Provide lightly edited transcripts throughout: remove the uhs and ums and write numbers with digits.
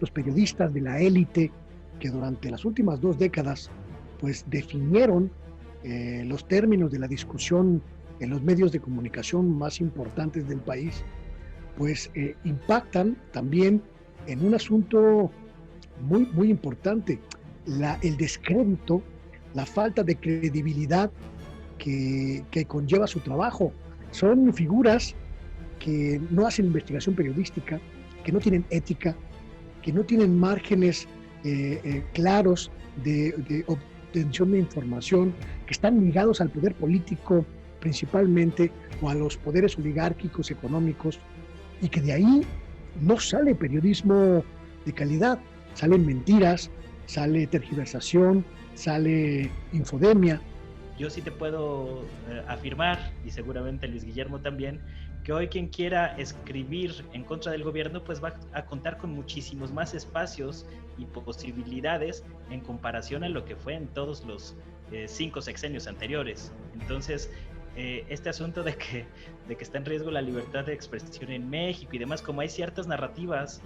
estos periodistas de la élite que durante las últimas 2 décadas pues definieron los términos de la discusión en los medios de comunicación más importantes del país, pues impactan también en un asunto muy, muy importante, el descrédito, la falta de credibilidad que conlleva su trabajo. Son figuras que no hacen investigación periodística, que no tienen ética, que no tienen márgenes claros de obtención de información, que están ligados al poder político principalmente o a los poderes oligárquicos económicos, y que de ahí no sale periodismo de calidad, salen mentiras, sale tergiversación, sale infodemia. Yo sí te puedo afirmar, y seguramente Luis Guillermo también, que hoy quien quiera escribir en contra del gobierno pues va a contar con muchísimos más espacios y posibilidades en comparación a lo que fue en todos los 5 sexenios anteriores. Entonces, este asunto de que está en riesgo la libertad de expresión en México y demás, como hay ciertas narrativas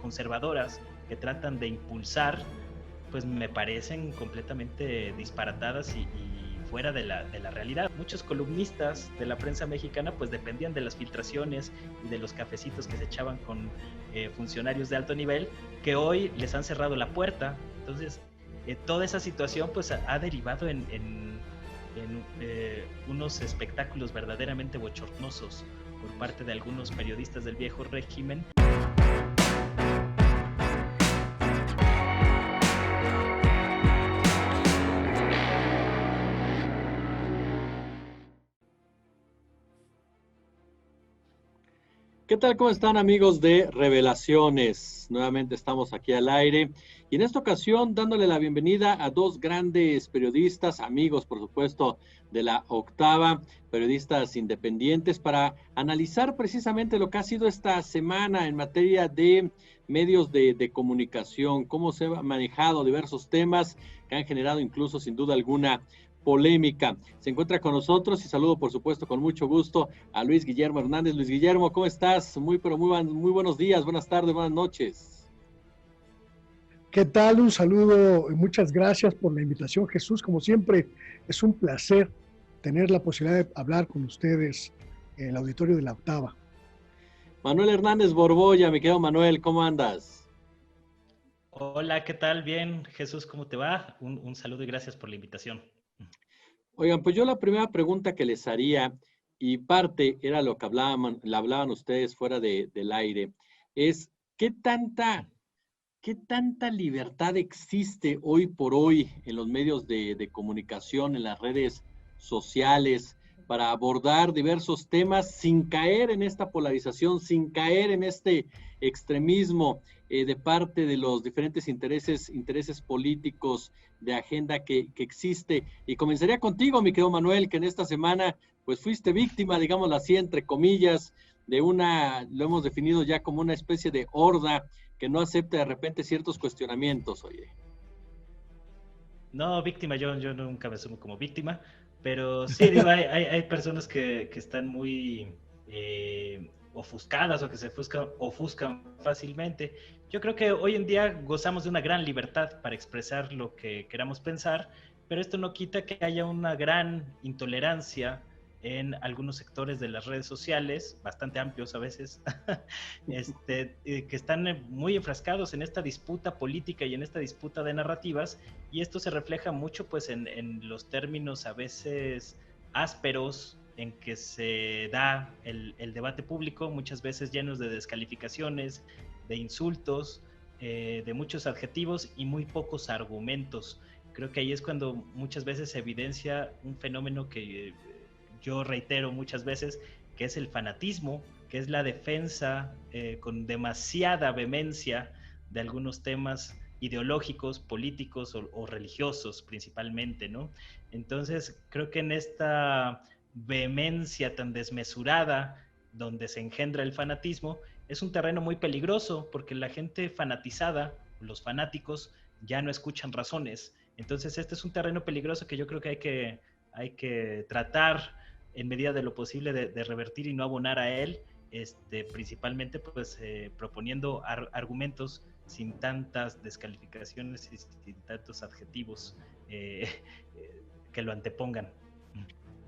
conservadoras que tratan de impulsar, pues me parecen completamente disparatadas y fuera de la realidad. Muchos columnistas de la prensa mexicana pues dependían de las filtraciones y de los cafecitos que se echaban con funcionarios de alto nivel, que hoy les han cerrado la puerta. Entonces, toda esa situación pues ha derivado en unos espectáculos verdaderamente bochornosos por parte de algunos periodistas del viejo régimen. ¿Qué tal? ¿Cómo están, amigos de Revelaciones? Nuevamente estamos aquí al aire y en esta ocasión dándole la bienvenida a dos grandes periodistas, amigos por supuesto de la Octava, periodistas independientes, para analizar precisamente lo que ha sido esta semana en materia de medios de comunicación, cómo se han manejado diversos temas que han generado incluso sin duda alguna polémica. Se encuentra con nosotros y saludo por supuesto con mucho gusto a Luis Guillermo Hernández. Luis Guillermo, ¿cómo estás? Muy buenos días, buenas tardes, buenas noches. ¿Qué tal? Un saludo y muchas gracias por la invitación, Jesús. Como siempre, es un placer tener la posibilidad de hablar con ustedes en el auditorio de la Octava. Manuel Hernández Borbolla, mi querido Manuel, ¿cómo andas? Hola, ¿qué tal? Bien, Jesús, ¿cómo te va? Un saludo y gracias por la invitación. Oigan, pues yo la primera pregunta que les haría, y parte era lo que hablaban ustedes fuera del aire, es ¿qué tanta libertad existe hoy por hoy en los medios de comunicación, en las redes sociales, para abordar diversos temas sin caer en esta polarización, sin caer en este extremismo de parte de los diferentes intereses políticos de agenda que existe? Y comenzaría contigo, mi querido Manuel, que en esta semana pues fuiste víctima, digámoslo así, entre comillas, de lo hemos definido ya como una especie de horda que no acepte de repente ciertos cuestionamientos, oye. No, víctima, yo nunca me asumo como víctima, pero sí, digo, hay personas que están muy ofuscadas o que se ofuscan fácilmente. Yo creo que hoy en día gozamos de una gran libertad para expresar lo que queramos pensar, pero esto no quita que haya una gran intolerancia en algunos sectores de las redes sociales, bastante amplios a veces, que están muy enfrascados en esta disputa política y en esta disputa de narrativas, y esto se refleja mucho pues en los términos a veces ásperos en que se da el debate público, muchas veces llenos de descalificaciones, de insultos, de muchos adjetivos y muy pocos argumentos. Creo que ahí es cuando muchas veces se evidencia un fenómeno que yo reitero muchas veces, que es el fanatismo, que es la defensa con demasiada vehemencia de algunos temas ideológicos, políticos o religiosos principalmente, ¿no? Entonces, creo que en esta vehemencia tan desmesurada donde se engendra el fanatismo, es un terreno muy peligroso porque la gente fanatizada, los fanáticos, ya no escuchan razones. Entonces, este es un terreno peligroso que yo creo que hay que tratar en medida de lo posible de revertir y no abonar a él, principalmente pues proponiendo argumentos sin tantas descalificaciones y sin tantos adjetivos que lo antepongan.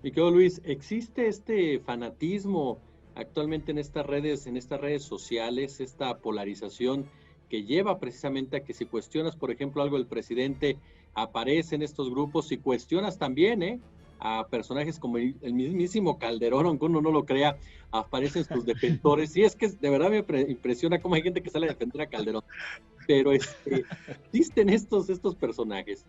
Mi querido Luis, ¿existe este fanatismo actualmente en estas redes sociales, esta polarización que lleva precisamente a que si cuestionas, por ejemplo, algo del presidente, aparecen estos grupos, si cuestionas también, a personajes como el mismísimo Calderón, aunque uno no lo crea, aparecen sus defensores? Sí, es que de verdad me impresiona cómo hay gente que sale a defender a Calderón, pero existen estos personajes.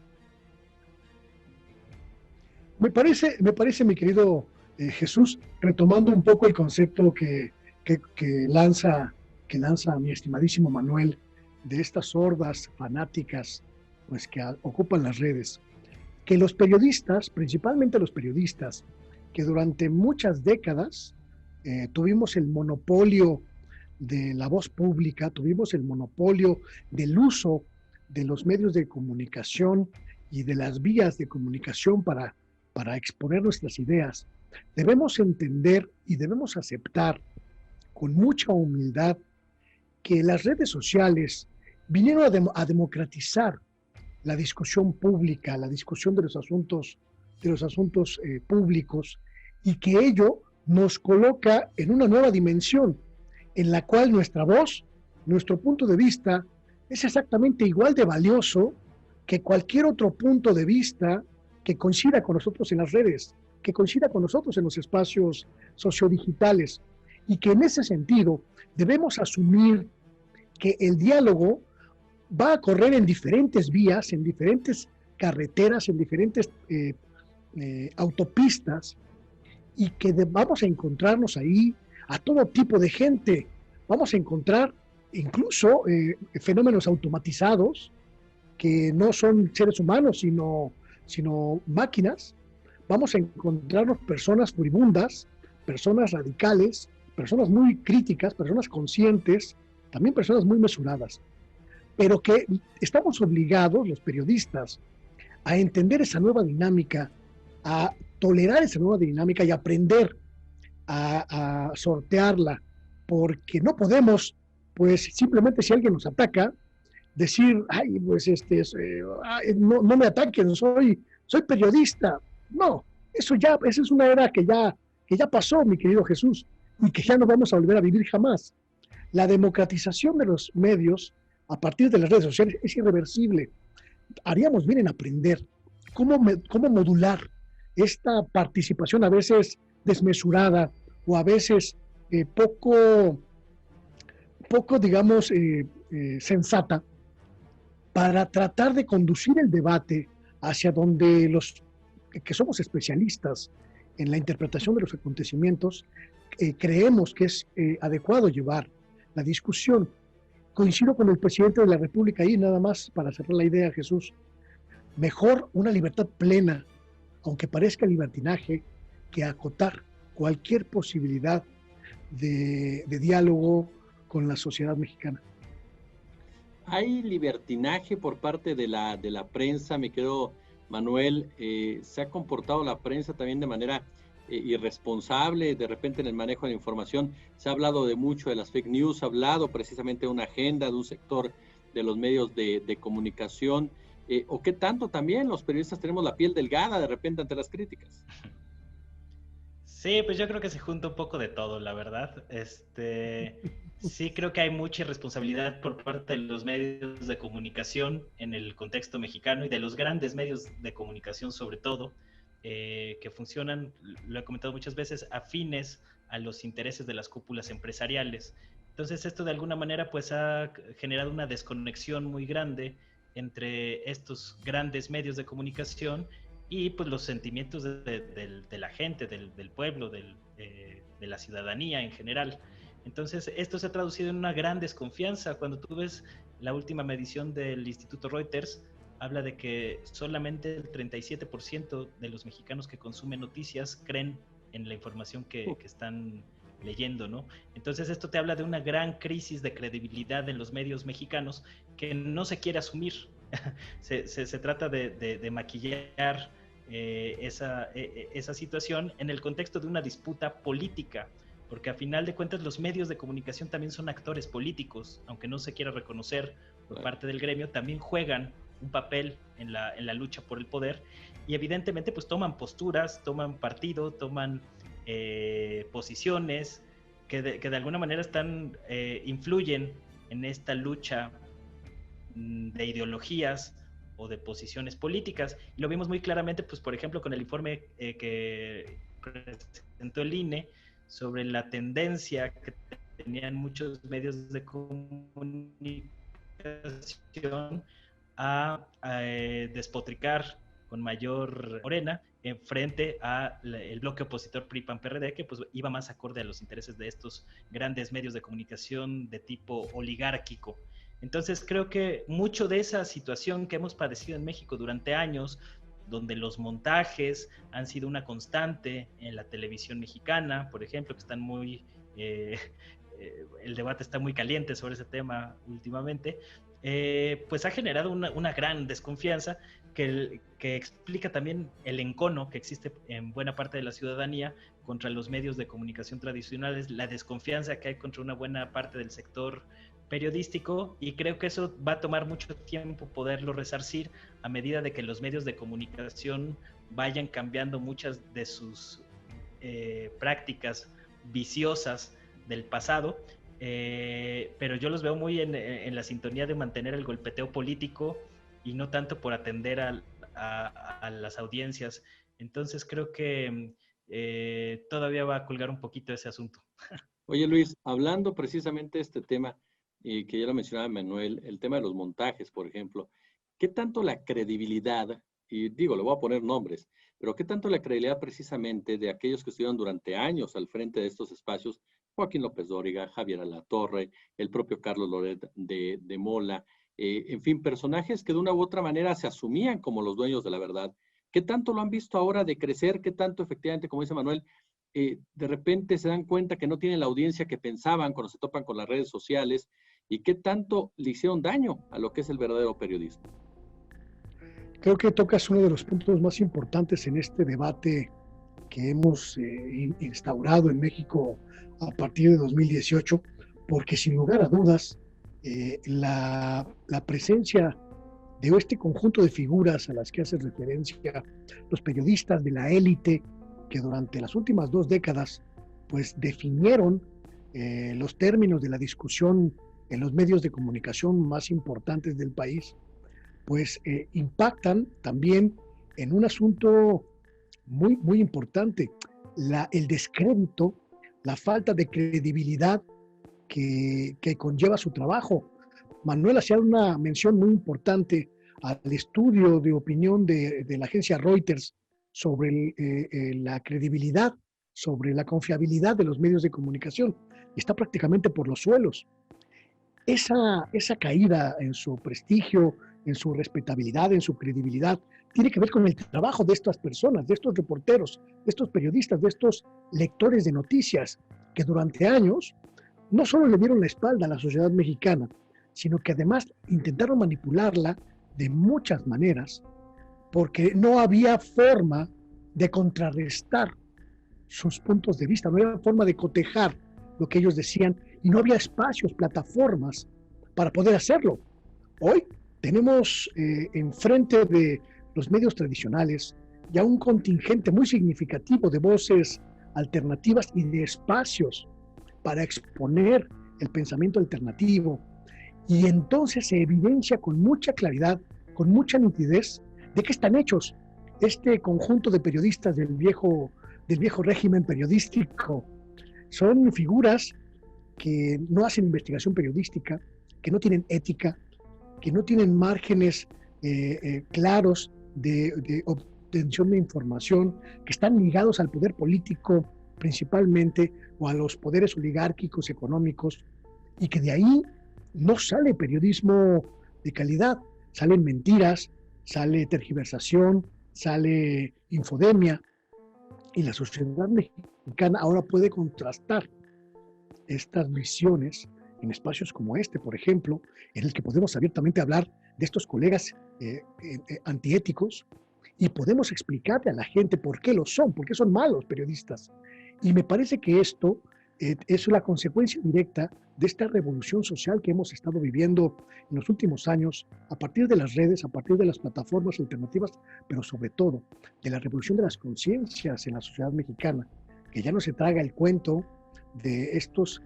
Me parece, mi querido Jesús, retomando un poco el concepto que lanza mi estimadísimo Manuel, de estas hordas fanáticas pues, que ocupan las redes, que los periodistas, principalmente los periodistas, que durante muchas décadas tuvimos el monopolio de la voz pública, tuvimos el monopolio del uso de los medios de comunicación y de las vías de comunicación para exponer nuestras ideas, debemos entender y debemos aceptar con mucha humildad que las redes sociales vinieron a democratizar la discusión pública, la discusión de los asuntos públicos, y que ello nos coloca en una nueva dimensión en la cual nuestra voz, nuestro punto de vista, es exactamente igual de valioso que cualquier otro punto de vista que coincida con nosotros en las redes, que coincida con nosotros en los espacios sociodigitales, y que en ese sentido debemos asumir que el diálogo va a correr en diferentes vías, en diferentes carreteras, en diferentes autopistas, y que vamos a encontrarnos ahí a todo tipo de gente. Vamos a encontrar incluso fenómenos automatizados que no son seres humanos, sino máquinas. Vamos a encontrarnos personas furibundas, personas radicales, personas muy críticas, personas conscientes, también personas muy mesuradas, pero que estamos obligados, los periodistas, a entender esa nueva dinámica, a tolerar esa nueva dinámica y aprender a sortearla, porque no podemos, pues simplemente si alguien nos ataca, decir, ay, pues no me ataquen, soy periodista. No, esa es una era que ya pasó, mi querido Jesús, y que ya no vamos a volver a vivir jamás. La democratización de los medios a partir de las redes sociales es irreversible. Haríamos bien en aprender cómo modular esta participación a veces desmesurada o a veces poco, digamos, sensata, para tratar de conducir el debate hacia donde los que somos especialistas en la interpretación de los acontecimientos creemos que es adecuado llevar la discusión. Coincido con el presidente de la República ahí, nada más para cerrar la idea, Jesús. Mejor una libertad plena, aunque parezca libertinaje, que acotar cualquier posibilidad de diálogo con la sociedad mexicana. ¿Hay libertinaje por parte de la prensa, mi querido Manuel? ¿Se ha comportado la prensa también de manera irresponsable de repente en el manejo de información? Se ha hablado de mucho de las fake news, se ha hablado precisamente de una agenda de un sector de los medios de comunicación, o qué tanto también los periodistas tenemos la piel delgada de repente ante las críticas. Sí, pues yo creo que se junta un poco de todo, la verdad. Sí creo que hay mucha irresponsabilidad por parte de los medios de comunicación en el contexto mexicano y de los grandes medios de comunicación sobre todo, que funcionan, lo he comentado muchas veces, afines a los intereses de las cúpulas empresariales. Entonces esto de alguna manera pues ha generado una desconexión muy grande entre estos grandes medios de comunicación y pues los sentimientos de la gente, del pueblo, de la ciudadanía en general. Entonces esto se ha traducido en una gran desconfianza. Cuando tú ves la última medición del Instituto Reuters, habla de que solamente el 37% de los mexicanos que consumen noticias creen en la información que están leyendo, ¿no? Entonces esto te habla de una gran crisis de credibilidad en los medios mexicanos que no se quiere asumir. se trata de maquillar esa situación en el contexto de una disputa política, porque a final de cuentas los medios de comunicación también son actores políticos, aunque no se quiera reconocer por parte del gremio, también juegan un papel en la lucha por el poder, y evidentemente pues toman posturas, toman partido, toman posiciones que de alguna manera influyen en esta lucha de ideologías o de posiciones políticas. Y lo vimos muy claramente, pues por ejemplo, con el informe que presentó el INE sobre la tendencia que tenían muchos medios de comunicación a despotricar con mayor Morena en frente al bloque opositor PRI-PAN-PRD, que pues iba más acorde a los intereses de estos grandes medios de comunicación de tipo oligárquico. Entonces creo que mucho de esa situación que hemos padecido en México durante años, donde los montajes han sido una constante en la televisión mexicana, por ejemplo, que están muy... el debate está muy caliente sobre ese tema últimamente, pues ha generado una gran desconfianza que explica también el encono que existe en buena parte de la ciudadanía contra los medios de comunicación tradicionales, la desconfianza que hay contra una buena parte del sector periodístico, y creo que eso va a tomar mucho tiempo poderlo resarcir a medida de que los medios de comunicación vayan cambiando muchas de sus prácticas viciosas del pasado, pero yo los veo muy en la sintonía de mantener el golpeteo político y no tanto por atender a las audiencias. Entonces creo que todavía va a colgar un poquito ese asunto. Oye, Luis, hablando precisamente de este tema, y que ya lo mencionaba Manuel, el tema de los montajes, por ejemplo, ¿qué tanto la credibilidad, y digo, le voy a poner nombres, pero qué tanto la credibilidad precisamente de aquellos que estuvieron durante años al frente de estos espacios, Joaquín López Dóriga, Javier Alatorre, el propio Carlos Loret de Mola, en fin, personajes que de una u otra manera se asumían como los dueños de la verdad? ¿Qué tanto lo han visto ahora de crecer? ¿Qué tanto efectivamente, como dice Manuel, de repente se dan cuenta que no tienen la audiencia que pensaban cuando se topan con las redes sociales? ¿Y qué tanto le hicieron daño a lo que es el verdadero periodismo? Creo que tocas uno de los puntos más importantes en este debate que hemos instaurado en México a partir de 2018, porque sin lugar a dudas, la presencia de este conjunto de figuras a las que hace referencia, los periodistas de la élite, que durante las últimas 2 décadas pues definieron los términos de la discusión en los medios de comunicación más importantes del país, pues impactan también en un asunto muy, muy importante, el descrédito, la falta de credibilidad que conlleva su trabajo. Manuel hacía una mención muy importante al estudio de opinión de la agencia Reuters sobre la credibilidad, sobre la confiabilidad de los medios de comunicación. Está prácticamente por los suelos. Esa caída en su prestigio, en su respetabilidad, en su credibilidad, tiene que ver con el trabajo de estas personas, de estos reporteros, de estos periodistas, de estos lectores de noticias, que durante años no solo le dieron la espalda a la sociedad mexicana, sino que además intentaron manipularla de muchas maneras, porque no había forma de contrarrestar sus puntos de vista, no había forma de cotejar lo que ellos decían, y no había espacios, plataformas para poder hacerlo. Hoy tenemos enfrente de los medios tradicionales ya un contingente muy significativo de voces alternativas y de espacios para exponer el pensamiento alternativo, y entonces se evidencia con mucha claridad, con mucha nitidez, de qué están hechos este conjunto de periodistas del viejo régimen periodístico. Son figuras que no hacen investigación periodística, que no tienen ética, que no tienen márgenes claros de obtención de información, que están ligados al poder político principalmente, o a los poderes oligárquicos económicos, y que de ahí no sale periodismo de calidad, salen mentiras, sale tergiversación, sale infodemia, y la sociedad mexicana ahora puede contrastar estas visiones en espacios como este, por ejemplo, en el que podemos abiertamente hablar de estos colegas antiéticos, y podemos explicarle a la gente por qué lo son, por qué son malos periodistas. Y me parece que esto es la consecuencia directa de esta revolución social que hemos estado viviendo en los últimos años, a partir de las redes, a partir de las plataformas alternativas, pero sobre todo de la revolución de las conciencias en la sociedad mexicana, que ya no se traga el cuento de estos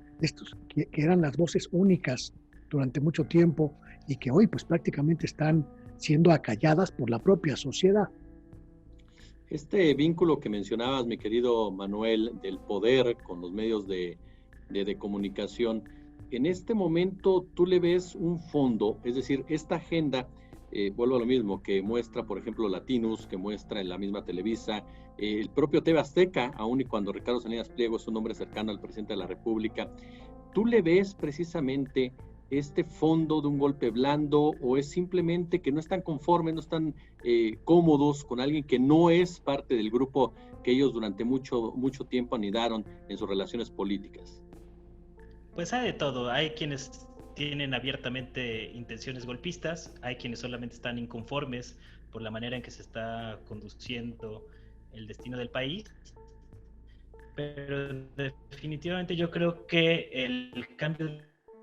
que eran las voces únicas durante mucho tiempo y que hoy pues prácticamente están siendo acalladas por la propia sociedad. Este vínculo que mencionabas, mi querido Manuel, del poder con los medios de comunicación, en este momento tú le ves un fondo, es decir, esta agenda, vuelvo a lo mismo, que muestra, por ejemplo, Latinus, que muestra en la misma Televisa, el propio TV Azteca, aun y cuando Ricardo Salinas Pliego es un hombre cercano al presidente de la República, ¿tú le ves precisamente este fondo de un golpe blando o es simplemente que no están conformes, no están cómodos con alguien que no es parte del grupo que ellos durante mucho tiempo anidaron en sus relaciones políticas? Pues hay de todo. Hay quienes tienen abiertamente intenciones golpistas, hay quienes solamente están inconformes por la manera en que se está conduciendo el destino del país, pero definitivamente yo creo que el cambio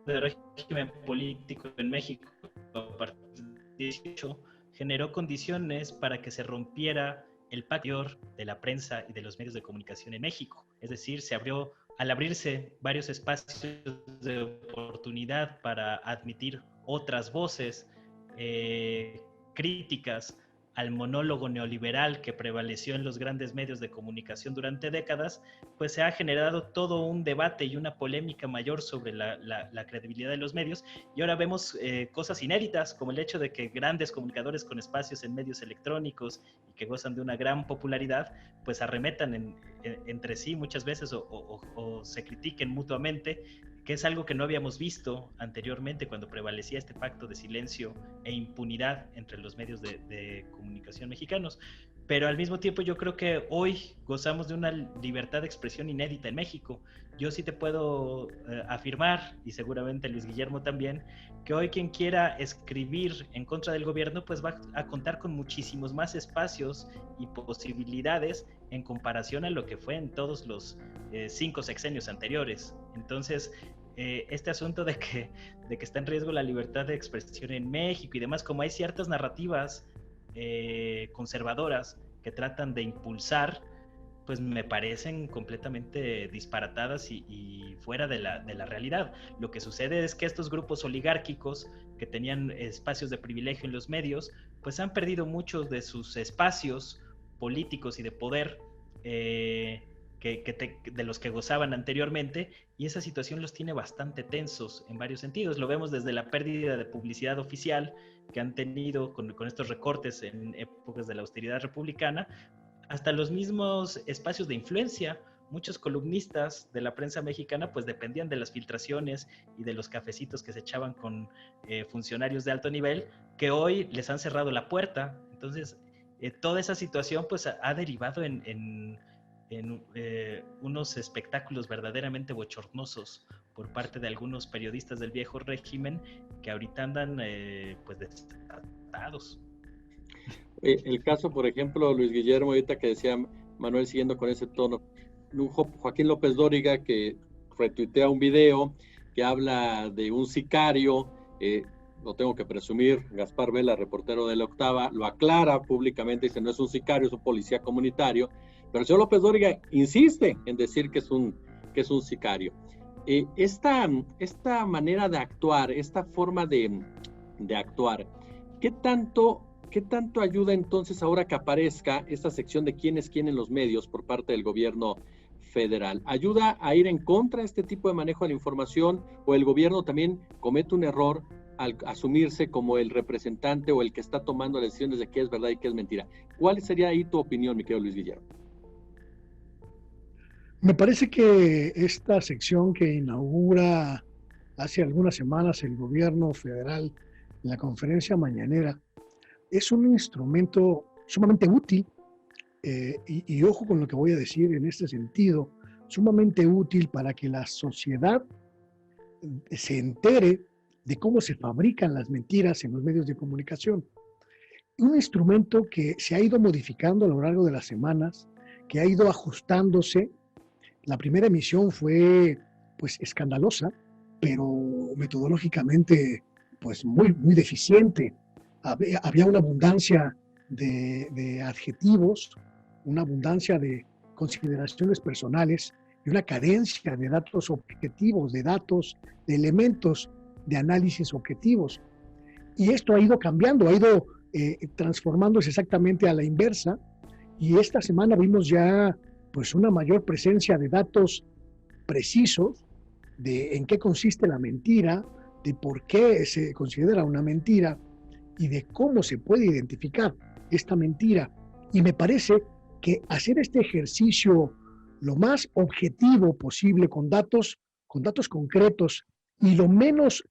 de régimen político en México a partir del 18 generó condiciones para que se rompiera el pacto de la prensa y de los medios de comunicación en México. Es decir, al abrirse varios espacios de oportunidad para admitir otras voces críticas al monólogo neoliberal que prevaleció en los grandes medios de comunicación durante décadas, pues se ha generado todo un debate y una polémica mayor sobre la credibilidad de los medios, y ahora vemos cosas inéditas, como el hecho de que grandes comunicadores con espacios en medios electrónicos y que gozan de una gran popularidad, pues arremetan entre sí muchas veces o se critiquen mutuamente, que es algo que no habíamos visto anteriormente cuando prevalecía este pacto de silencio e impunidad entre los medios de comunicación mexicanos. Pero al mismo tiempo yo creo que hoy gozamos de una libertad de expresión inédita en México. Yo sí te puedo afirmar, y seguramente Luis Guillermo también, que hoy quien quiera escribir en contra del gobierno pues va a contar con muchísimos más espacios y posibilidades en comparación a lo que fue en todos los 5 sexenios anteriores. Entonces, este asunto de que está en riesgo la libertad de expresión en México y demás, como hay ciertas narrativas conservadoras que tratan de impulsar, pues me parecen completamente disparatadas y fuera de la realidad. Lo que sucede es que estos grupos oligárquicos que tenían espacios de privilegio en los medios, pues han perdido muchos de sus espacios políticos y de poder de los que gozaban anteriormente, y esa situación los tiene bastante tensos en varios sentidos. Lo vemos desde la pérdida de publicidad oficial que han tenido con estos recortes en épocas de la austeridad republicana, hasta los mismos espacios de influencia. Muchos columnistas de la prensa mexicana pues dependían de las filtraciones y de los cafecitos que se echaban con funcionarios de alto nivel, que hoy les han cerrado la puerta. Entonces, toda esa situación pues ha derivado en unos espectáculos verdaderamente bochornosos por parte de algunos periodistas del viejo régimen que ahorita andan pues desatados. El caso, por ejemplo, Luis Guillermo, ahorita que decía Manuel, siguiendo con ese tono, Joaquín López Dóriga, que retuitea un video que habla de un sicario, lo tengo que presumir, Gaspar Vela, reportero de La Octava, lo aclara públicamente, dice, no es un sicario, es un policía comunitario, pero el señor López Dóriga insiste en decir que es un sicario. Esta manera de actuar, esta forma de actuar, ¿qué tanto ayuda entonces ahora que aparezca esta sección de quién es quién en los medios por parte del gobierno federal? ¿Ayuda a ir en contra de este tipo de manejo de la información, o el gobierno también comete un error al asumirse como el representante o el que está tomando las decisiones de qué es verdad y qué es mentira? ¿Cuál sería ahí tu opinión, mi querido Luis Guillermo? Me parece que esta sección que inaugura hace algunas semanas el gobierno federal en la conferencia mañanera es un instrumento sumamente útil, y ojo con lo que voy a decir en este sentido, sumamente útil para que la sociedad se entere de cómo se fabrican las mentiras en los medios de comunicación. Un instrumento que se ha ido modificando a lo largo de las semanas, que ha ido ajustándose La primera emisión fue pues escandalosa, pero metodológicamente pues muy deficiente. Había una abundancia de adjetivos, una abundancia de consideraciones personales y una carencia de datos objetivos, de datos, de elementos de análisis objetivos. Y esto ha ido cambiando, ha ido transformándose exactamente a la inversa. Y esta semana vimos ya pues una mayor presencia de datos precisos de en qué consiste la mentira, de por qué se considera una mentira y de cómo se puede identificar esta mentira. Y me parece que hacer este ejercicio lo más objetivo posible con datos concretos y lo menos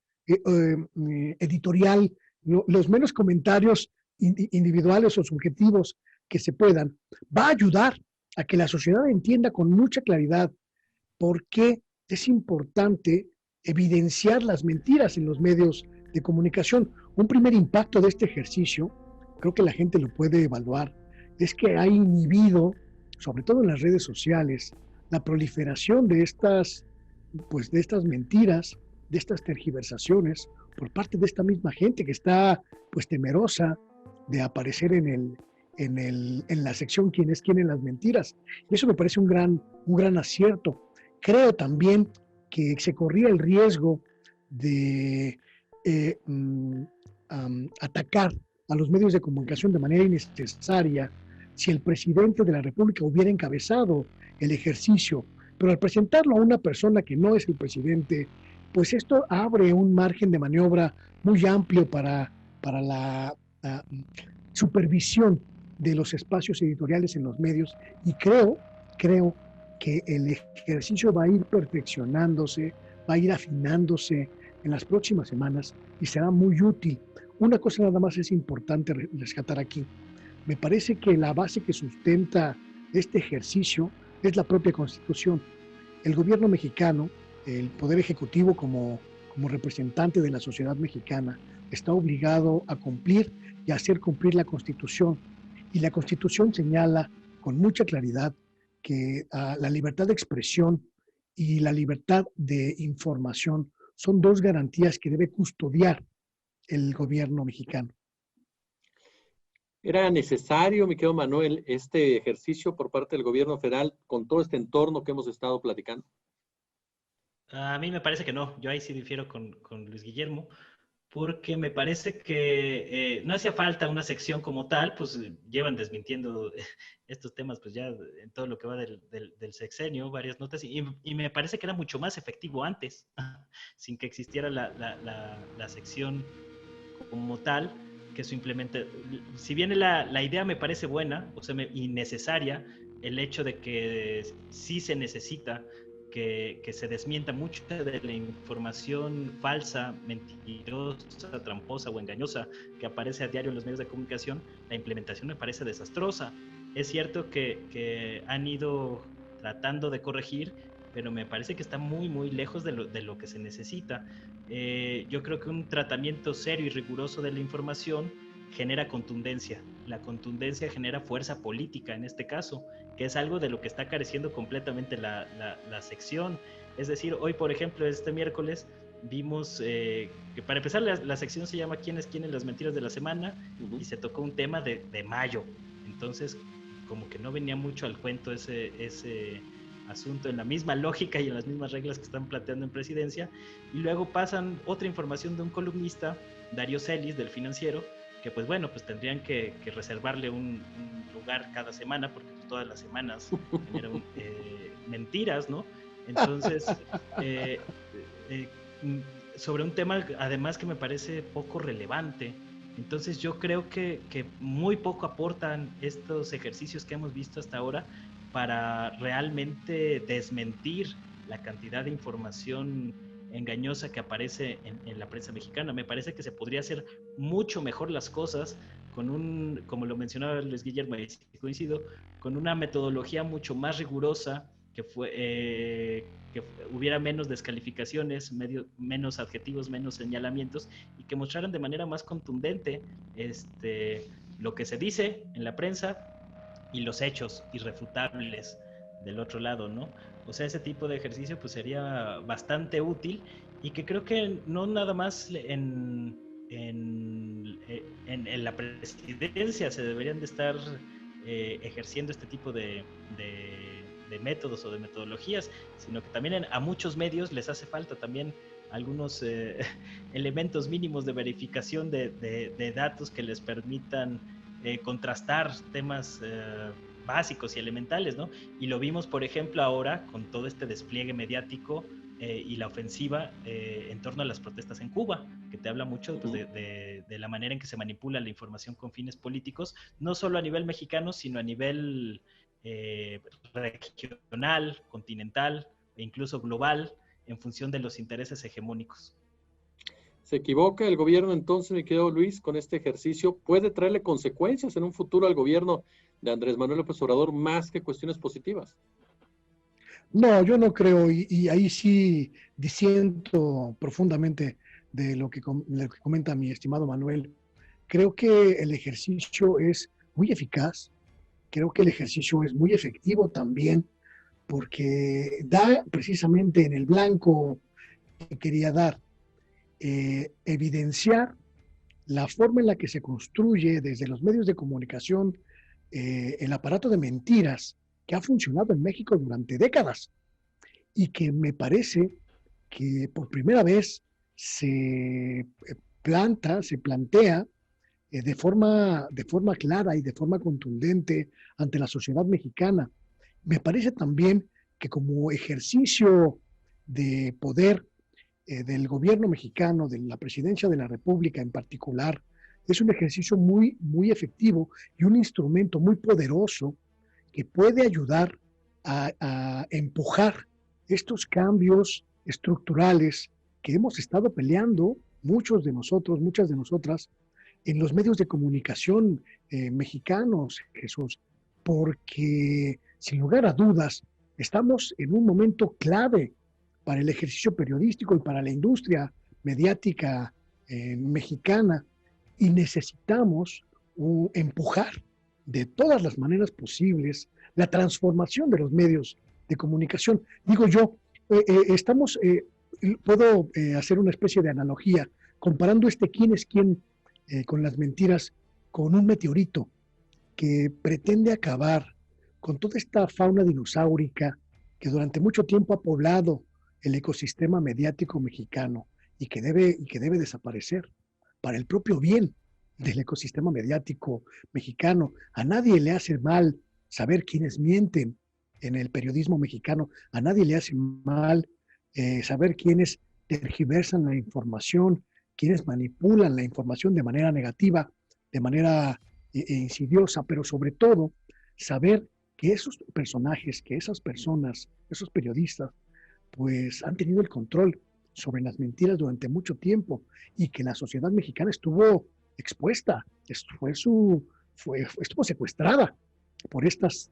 editorial, los menos comentarios individuales o subjetivos que se puedan, va a ayudar a que la sociedad entienda con mucha claridad por qué es importante evidenciar las mentiras en los medios de comunicación. Un primer impacto de este ejercicio, creo que la gente lo puede evaluar, es que ha inhibido, sobre todo en las redes sociales, la proliferación de estas mentiras, de estas tergiversaciones por parte de esta misma gente que está pues temerosa de aparecer en la sección quién es quién en las mentiras. Y eso me parece un gran acierto. Creo también que se corría el riesgo de atacar a los medios de comunicación de manera innecesaria si el presidente de la República hubiera encabezado el ejercicio. Pero al presentarlo a una persona que no es el presidente, pues esto abre un margen de maniobra muy amplio para la supervisión de los espacios editoriales en los medios. Y creo que el ejercicio va a ir perfeccionándose, va a ir afinándose en las próximas semanas y será muy útil. Una cosa nada más es importante rescatar aquí. Me parece que la base que sustenta este ejercicio es la propia Constitución. El gobierno mexicano, el Poder Ejecutivo como representante de la sociedad mexicana, está obligado a cumplir y a hacer cumplir la Constitución. Y la Constitución señala con mucha claridad que la libertad de expresión y la libertad de información son dos garantías que debe custodiar el gobierno mexicano. ¿Era necesario, mi querido Manuel, este ejercicio por parte del gobierno federal con todo este entorno que hemos estado platicando? A mí me parece que no. Yo ahí sí difiero con Luis Guillermo, porque me parece que no hacía falta una sección como tal, pues llevan desmintiendo estos temas pues ya en todo lo que va del sexenio, varias notas, y me parece que era mucho más efectivo antes, sin que existiera la sección como tal, que su implementa, si bien la idea me parece buena, o sea, y necesaria, el hecho de que sí se necesita que se desmienta mucho de la información falsa, mentirosa, tramposa o engañosa que aparece a diario en los medios de comunicación, la implementación me parece desastrosa. Es cierto que han ido tratando de corregir, pero me parece que está muy lejos de lo que se necesita. Yo creo que un tratamiento serio y riguroso de la información genera contundencia. La contundencia genera fuerza política en este caso, que es algo de lo que está careciendo completamente la sección. Es decir, hoy, por ejemplo, este miércoles vimos que para empezar la sección se llama ¿Quién es quién en las mentiras de la semana? Y se tocó un tema de mayo. Entonces, como que no venía mucho al cuento ese asunto en la misma lógica y en las mismas reglas que están planteando en presidencia. Y luego pasan otra información de un columnista, Darío Celis, del Financiero, que pues bueno, pues tendrían que reservarle un lugar cada semana, porque pues, todas las semanas eran mentiras, ¿no? Entonces, sobre un tema además que me parece poco relevante. Entonces yo creo que muy poco aportan estos ejercicios que hemos visto hasta ahora para realmente desmentir la cantidad de información engañosa que aparece en la prensa mexicana. Me parece que se podría hacer mucho mejor las cosas con como lo mencionaba Luis Guillermo, y coincido, con una metodología mucho más rigurosa, que hubiera menos descalificaciones, menos adjetivos, menos señalamientos, y que mostraran de manera más contundente lo que se dice en la prensa y los hechos irrefutables del otro lado, ¿no? O sea, ese tipo de ejercicio pues sería bastante útil y que creo que no nada más en la presidencia se deberían de estar ejerciendo este tipo de métodos o de metodologías, sino que también a muchos medios les hace falta también algunos elementos mínimos de verificación de datos que les permitan contrastar temas básicos y elementales, ¿no? Y lo vimos, por ejemplo, ahora con todo este despliegue mediático y la ofensiva en torno a las protestas en Cuba, que te habla mucho pues, de la manera en que se manipula la información con fines políticos, no solo a nivel mexicano, sino a nivel regional, continental e incluso global, en función de los intereses hegemónicos. ¿Se equivoca el gobierno entonces, mi querido Luis, con este ejercicio? ¿Puede traerle consecuencias en un futuro al gobierno de Andrés Manuel López Obrador más que cuestiones positivas? No, yo no creo, y ahí sí disiento profundamente de lo que comenta mi estimado Manuel. Creo que el ejercicio es muy eficaz, creo que el ejercicio es muy efectivo también, porque da precisamente en el blanco que quería dar, evidenciar la forma en la que se construye desde los medios de comunicación el aparato de mentiras que ha funcionado en México durante décadas y que me parece que por primera vez se se plantea de forma clara y de forma contundente ante la sociedad mexicana. Me parece también que como ejercicio de poder del gobierno mexicano, de la presidencia de la República en particular, es un ejercicio muy, muy efectivo y un instrumento muy poderoso que puede ayudar a empujar estos cambios estructurales que hemos estado peleando muchos de nosotros, muchas de nosotras, en los medios de comunicación mexicanos, Jesús, porque sin lugar a dudas estamos en un momento clave para el ejercicio periodístico y para la industria mediática mexicana y necesitamos empujar de todas las maneras posibles la transformación de los medios de comunicación. Digo yo, puedo hacer una especie de analogía comparando quién es quién con las mentiras con un meteorito que pretende acabar con toda esta fauna dinosaurica que durante mucho tiempo ha poblado el ecosistema mediático mexicano y que debe desaparecer para el propio bien del ecosistema mediático mexicano. A nadie le hace mal saber quiénes mienten en el periodismo mexicano, a nadie le hace mal saber quiénes tergiversan la información, quienes manipulan la información de manera negativa, de manera insidiosa, pero sobre todo saber que esos personajes, que esas personas, esos periodistas, pues han tenido el control sobre las mentiras durante mucho tiempo y que la sociedad mexicana estuvo expuesta, estuvo secuestrada por estas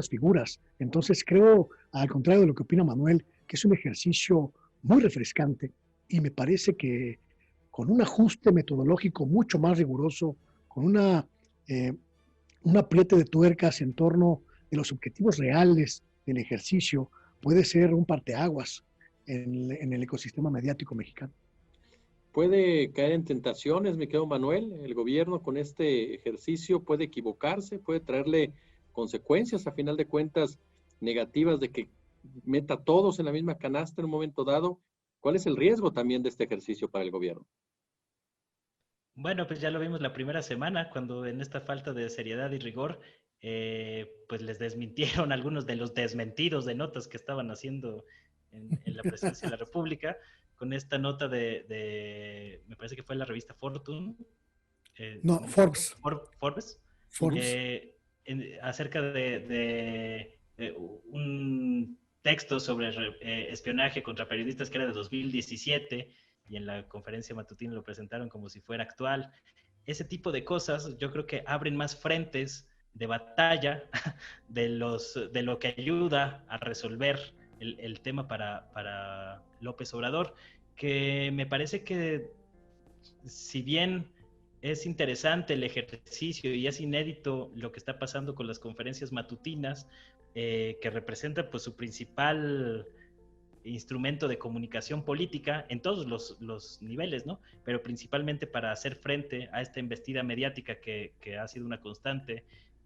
figuras. Entonces creo, al contrario de lo que opina Manuel, que es un ejercicio muy refrescante y me parece que con un ajuste metodológico mucho más riguroso, con un apriete de tuercas en torno de los objetivos reales del ejercicio, puede ser un parteaguas en el ecosistema mediático mexicano. ¿Puede caer en tentaciones, mi querido Manuel? ¿El gobierno con este ejercicio puede equivocarse? ¿Puede traerle consecuencias, a final de cuentas, negativas de que meta a todos en la misma canasta en un momento dado? ¿Cuál es el riesgo también de este ejercicio para el gobierno? Bueno, pues ya lo vimos la primera semana, cuando en esta falta de seriedad y rigor, pues les desmintieron algunos de los desmentidos de notas que estaban haciendo en la presidencia de la República, con esta nota me parece que fue la revista Fortune, No, Forbes. Forbes, Forbes. acerca un texto sobre espionaje contra periodistas que era de 2017 y en la conferencia matutina lo presentaron como si fuera actual. Ese tipo de cosas yo creo que abren más frentes de batalla de lo que ayuda a resolver el tema para López Obrador, que me parece que si bien es interesante el ejercicio y es inédito lo que está pasando con las conferencias matutinas, que representan pues su principal instrumento de comunicación política en todos los niveles, ¿no? Pero principalmente para hacer frente a esta embestida mediática que ha sido una constante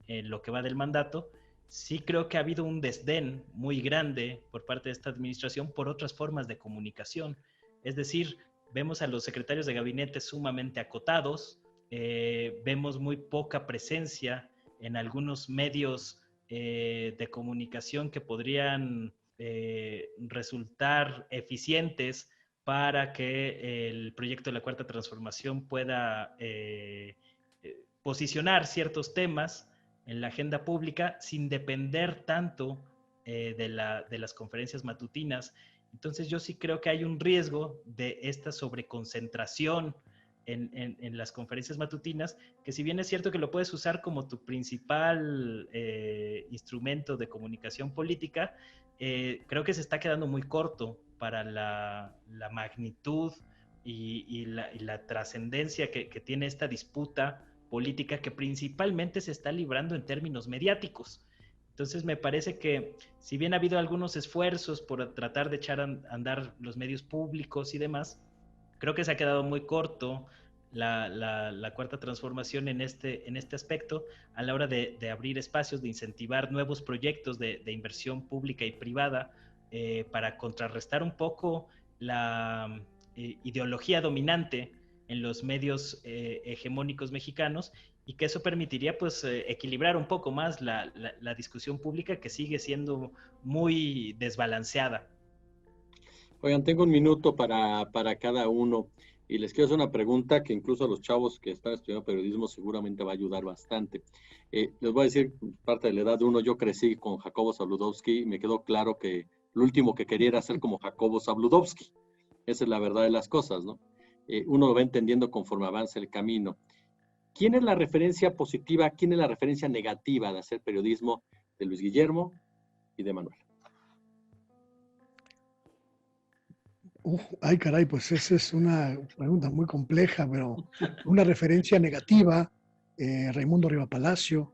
en lo que va del mandato. Sí creo que ha habido un desdén muy grande por parte de esta administración por otras formas de comunicación. Es decir, vemos a los secretarios de gabinete sumamente acotados, vemos muy poca presencia en algunos medios de comunicación que podrían resultar eficientes para que el proyecto de la Cuarta Transformación pueda posicionar ciertos temas en la agenda pública sin depender tanto de las conferencias matutinas. Entonces yo sí creo que hay un riesgo de esta sobreconcentración en las conferencias matutinas, que si bien es cierto que lo puedes usar como tu principal instrumento de comunicación política, creo que se está quedando muy corto para la magnitud y la trascendencia que tiene esta disputa política que principalmente se está librando en términos mediáticos. Entonces me parece que si bien ha habido algunos esfuerzos por tratar de echar a andar los medios públicos y demás, creo que se ha quedado muy corto la Cuarta Transformación en este aspecto a la hora de abrir espacios, de incentivar nuevos proyectos de inversión pública y privada para contrarrestar un poco la ideología dominante en los medios hegemónicos mexicanos, y que eso permitiría pues equilibrar un poco más la discusión pública, que sigue siendo muy desbalanceada. Oigan, tengo un minuto para cada uno y les quiero hacer una pregunta que incluso a los chavos que están estudiando periodismo seguramente va a ayudar bastante. Les voy a decir, parte de la edad de uno, yo crecí con Jacobo Zabludovsky y me quedó claro que lo último que quería era ser como Jacobo Zabludovsky. Esa es la verdad de las cosas, ¿no? Uno lo va entendiendo conforme avanza el camino. ¿Quién es la referencia positiva, quién es la referencia negativa de hacer periodismo de Luis Guillermo y de Manuel? Ay, caray, pues esa es una pregunta muy compleja, pero una referencia negativa, Raimundo Riva Palacio,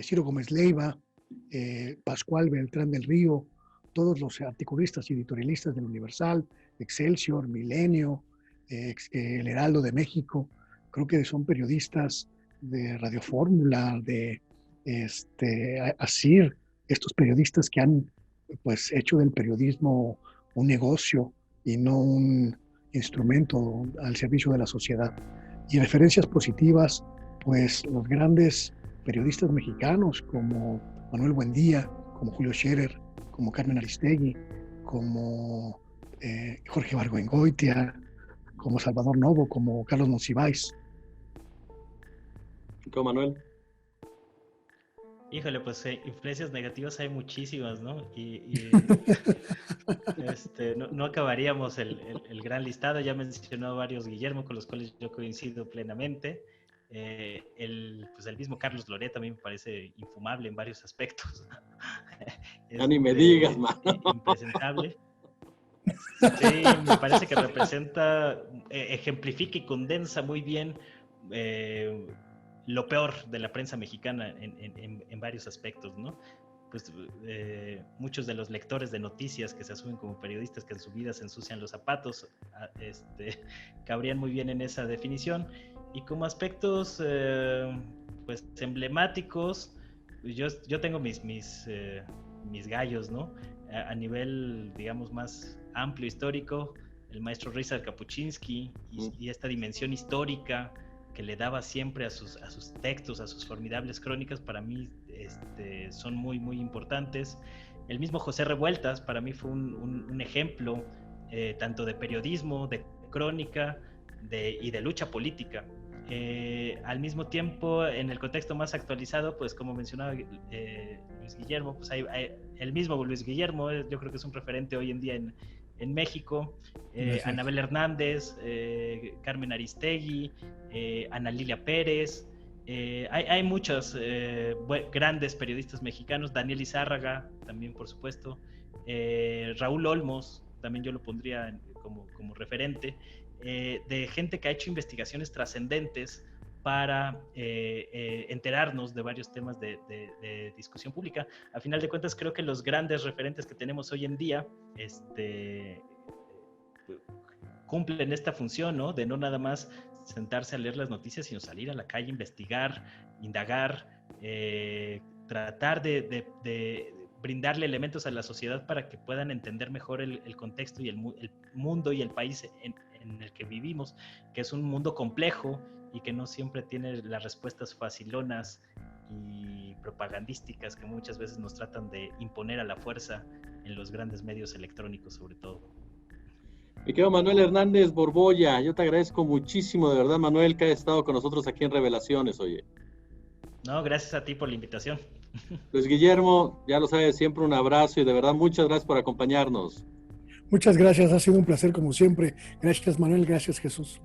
Ciro Gómez Leiva, Pascual Beltrán del Río, todos los articulistas y editorialistas del Universal, Excelsior, Milenio, El Heraldo de México, creo que son periodistas de Radio Fórmula, de ASIR, estos periodistas que han pues hecho del periodismo un negocio y no un instrumento al servicio de la sociedad. Y referencias positivas, pues los grandes periodistas mexicanos como Manuel Buendía, como Julio Scherer, como Carmen Aristegui, como Jorge Ibargüengoitia, como Salvador Novo, como Carlos Monsiváis. ¿Y tú, Manuel? Híjole, pues influencias negativas hay muchísimas, ¿no? No acabaríamos el gran listado. Ya mencionó varios Guillermo con los cuales yo coincido plenamente. El mismo Carlos Loret también me parece infumable en varios aspectos. Ya ni me digas, mano. Impresentable. Sí, me parece que representa, ejemplifica y condensa muy bien lo peor de la prensa mexicana en varios aspectos, ¿no? Pues muchos de los lectores de noticias que se asumen como periodistas que en su vida se ensucian los zapatos, cabrían muy bien en esa definición. Y como aspectos pues emblemáticos, yo tengo mis gallos, ¿no? A nivel, digamos, más amplio histórico, el maestro Ryszard Kapuscinski y esta dimensión histórica que le daba siempre a sus textos, a sus formidables crónicas, para mí son muy, muy importantes. El mismo José Revueltas para mí fue un ejemplo tanto de periodismo, de crónica y de lucha política. Al mismo tiempo, en el contexto más actualizado, pues como mencionaba Luis Guillermo, pues hay el mismo Luis Guillermo, yo creo que es un referente hoy en día en México, Anabel Hernández, Carmen Aristegui, Ana Lilia Pérez, hay muchos grandes periodistas mexicanos, Daniel Izárraga también, por supuesto, Raúl Olmos, también yo lo pondría como referente, de gente que ha hecho investigaciones trascendentes para enterarnos de varios temas de discusión pública. A final de cuentas, creo que los grandes referentes que tenemos hoy en día cumplen esta función, ¿no? De no nada más sentarse a leer las noticias, sino salir a la calle, investigar, indagar, tratar de brindarle elementos a la sociedad para que puedan entender mejor el contexto y el mundo y el país en el que vivimos, que es un mundo complejo y que no siempre tiene las respuestas facilonas y propagandísticas que muchas veces nos tratan de imponer a la fuerza en los grandes medios electrónicos, sobre todo. Mi querido Manuel Hernández Borbolla, yo te agradezco muchísimo, de verdad, Manuel, que hayas estado con nosotros aquí en Revelaciones, oye. No, gracias a ti por la invitación. Luis Guillermo, ya lo sabes, siempre un abrazo y de verdad muchas gracias por acompañarnos. Muchas gracias, ha sido un placer como siempre. Gracias Manuel, gracias Jesús.